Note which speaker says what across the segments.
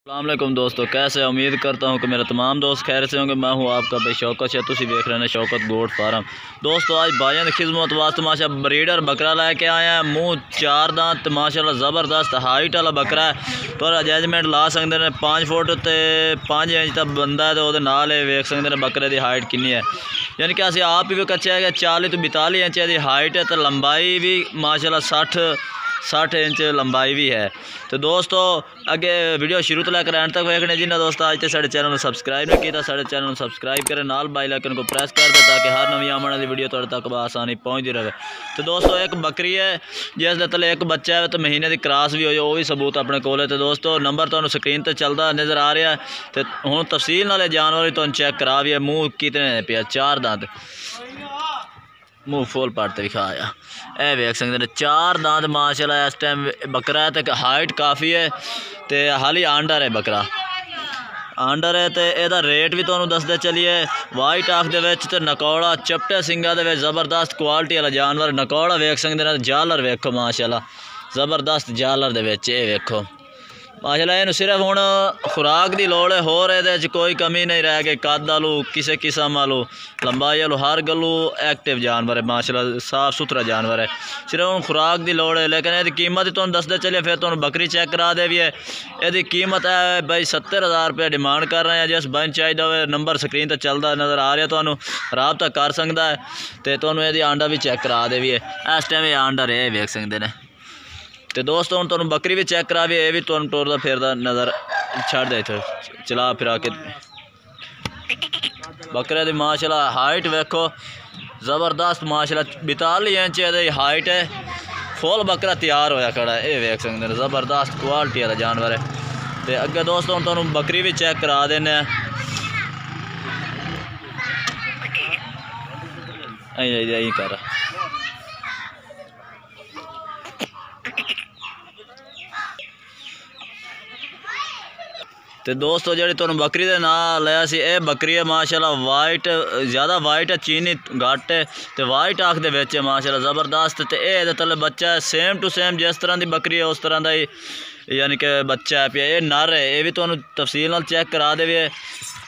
Speaker 1: अस्सलामुअलैकुम दोस्तों, कैसे उम्मीद करता हूँ कि मेरे तमाम दोस्त खैर से होंगे। मैं हूँ आपका भाई शौकत है, तुम देख रहे हैं शौकत गोट फार्म। दोस्तों आज भाइयों की खिदमत वास्ते माशा ब्रीडर बकरा लेके आए हैं। मुँह चार दांत माशाल्लाह ज़बरदस्त हाइट वाला बकरा है। तो अजैजमेंट ला सकते हैं 5 फुट तो 5 इंच तक बंदा है, तो नाल वेख सकते हैं बकरे की हाइट कितनी है। यानी कि असं आप भी कच्चा है कि 40 तो 42 इंच की हाइट है, तो लंबाई भी माशाल्लाह 60 इंच लंबाई भी है। तो दोस्तों अगे वीडियो शुरू तो लेकर एंड तक देखने जिन्हें दोस्तों आज तक साढ़े चैनल को सब्सक्राइब नहीं किया, साढ़े चैनल को सब्सक्राइब करें, नाल बेल आइकन को प्रेस कर दे ताकि हर नवी आने वाली वीडियो तुहाडे तक आसानी पहुँचती रहे। तो दोस्तों एक बकरी है जिस तले एक बच्चा है, तो महीने की क्रॉस भी हो भी सबूत अपने कोल है। तो दोस्तों नंबर तुहानू स्क्रीन पर चलता नज़र आ रहा है। तो हुण तफसील नाल जानवर तुहानू चेक करा भी है। मूँह कितने पिया, 4 दांत, मुँह फुल पाट दिखाया, ए वेख सकते हैं 4 दांत माशाल्लाह। इस टाइम बकरा है तो हाइट काफ़ी है, तो हाली आंडर है बकरा, आंडर है। तो यदा रेट भी तुहानू दसदे चलिए। वाइट आख दे विच ते नकौड़ा चपटे सिंगा दे विच ज़बरदस्त क्वालिटी वाला जानवर। नकौड़ा वेख सकते हैं, जालर वेखो माशाल्लाह ज़बरदस्त जालर दे विच, ये वेखो माशाल्लाह। इन्हूं सिर्फ हुण खुराक की लोड़ है, होर इहदे कोई कमी नहीं रह गई। कद आलू किसी किस्म आलू लंबाई आलू हर गलू एक्टिव जानवर है माशाल्लाह, साफ सुथरा जानवर है। सिर्फ हुण खुराक की लोड़ है। लेकिन यदी कीमत तुहानू दसदे चलिए, फिर तुहानू बकरी चेक करा दे भी है। यदी कीमत है भाई 70,000 रुपये डिमांड कर रहे हैं। जिस बंद चाहिए हो नंबर स्क्रीन पर चलता नज़र आ रहा, तुहानू राबता कर सकता है। तो तुहानू यदी आंडा भी चेक करा दे भी है। इस टाइम ये आंडा है वेख सकते हैं। तो दोस्तों हम तुहानू बकरी भी चेक करा भी, ये भी तुहानू टुरदा फिरदा नज़र छड़ दे इत्थे चला फिरा के। बकरे की माशाल्लाह हाइट वेखो ज़बरदस्त माशाल्लाह 42 इंच की हाइट है। फुल बकरा तैयार होया खड़ा है, ये वेख सकते हैं ज़बरदस्त क्वालिटी वाला जानवर है। तो अगे दोस्तों हम तुहानू बकरी भी चेक करा देने। कर तो दोस्तों जी तुहानू बकरी का नाम लिया सी, यह बकरी है माशाल्लाह वाइट, ज़्यादा वाइट है, चीनी घट है, तो वाइट आख दे विच है माशाल्लाह ज़बरदस्त। तो यह तले बच्चा है सेम टू सेम जिस तरह की बकरी है उस तरह का ही यानी कि बच्चा है पिया। ये नर है, ये भी तुहानू तफसील नाल चेक करा दे।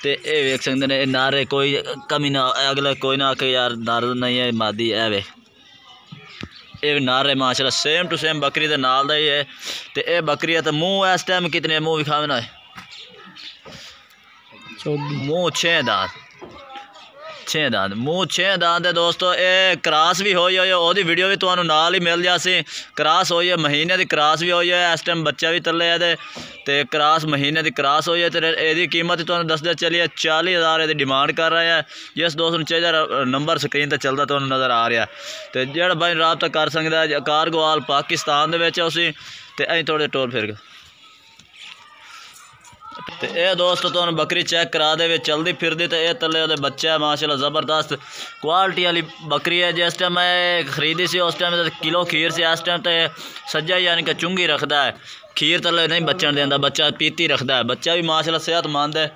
Speaker 1: तो ये वेख सकते हैं नर है, कोई कमी ना अगला कोई ना आके यार नर नहीं है मादी है वे, ये भी नर है माशाल्लाह सेम टू सेम बकरी के नाल दा ही है। तो यह बकरी है। तो मुँह इस टाइम कितने मुँह विखावे ना है, मुँह 6 दांत, 6 दांत, मुँह 6 दांत है। दोस्तों ये क्रॉस भी होई है, ओदी वीडियो भी तुहानू नाल ही मिल जासी। क्रॉस होई है, महीने की क्रॉस भी होई है। इस टाइम बच्चा भी तले है, तो क्रॉस महीने की क्रॉस होई है। तो यदी कीमत तुहानू दसदे चलिए 40,000 यदी डिमांड कर रहे हैं। जिस दोस्त नूं चाहिए नंबर स्क्रीन पर चलता तुहानू नज़र आ रहा। तो जिहड़ा भाई राबता कर सकता है कारगोवाल पाकिस्तान दे विच उसी, तो अं थोड़े टोर फिर तो यह दोस्तों तुहानू बकरी चेक करा दे चलती फिरदी। तो यह तले वो बच्चा है माशाल्लाह ज़बरदस्त क्वालिटी वाली बकरी है। जिस टाइम मैं खरीदी सी उस टाइम तो किलो खीर से, इस टाइम तो सज्जा यानी कि चुंगी रखता है, खीर तले नहीं बच्चन देंदा, बच्चा पीती रखता है। बच्चा भी माशाल्लाह सेहतमंद है।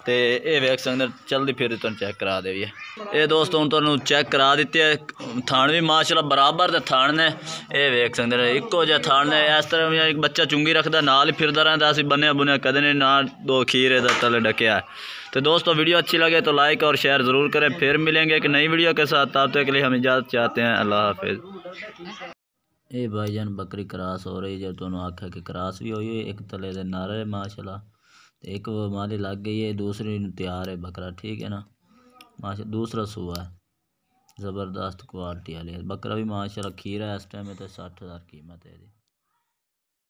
Speaker 1: तो ये वेख सकते चलती फिर तुम चेक करा दे। ये दोस्तों हम तुहानू चेक करा दिते है। थान भी माशाल्लाह बराबर के थान ने, ये वेख सकते हैं इक्को जिहा थान ने। इस तरह एक बच्चा चुंगी रखता नाल ही फिरदा रहता, असीं बन्निया बुनिया कदे नहीं ना दो खीर तले डकिया है। तो दोस्तों वीडियो अच्छी लगे तो लाइक और शेयर ज़रूर करें। फिर मिलेंगे एक नई वीडियो के साथ, तब तक के लिए हम इजाज़त चाहते हैं। अल्लाह हाफिज़। ये भाईजान बकरी क्रॉस हो रही है, तुहानू आख्या कि क्रॉस भी हुई है। एक तले दे नर है माशाल्लाह, एक माली लग गई है, दूसरी तैयार है बकरा, ठीक है ना माशा। दूसरा सुआ है ज़बरदस्त क्वालिटी वाली है बकरा भी माशाल्लाह। खीरा इस टाइम में तो 60,000 कीमत है।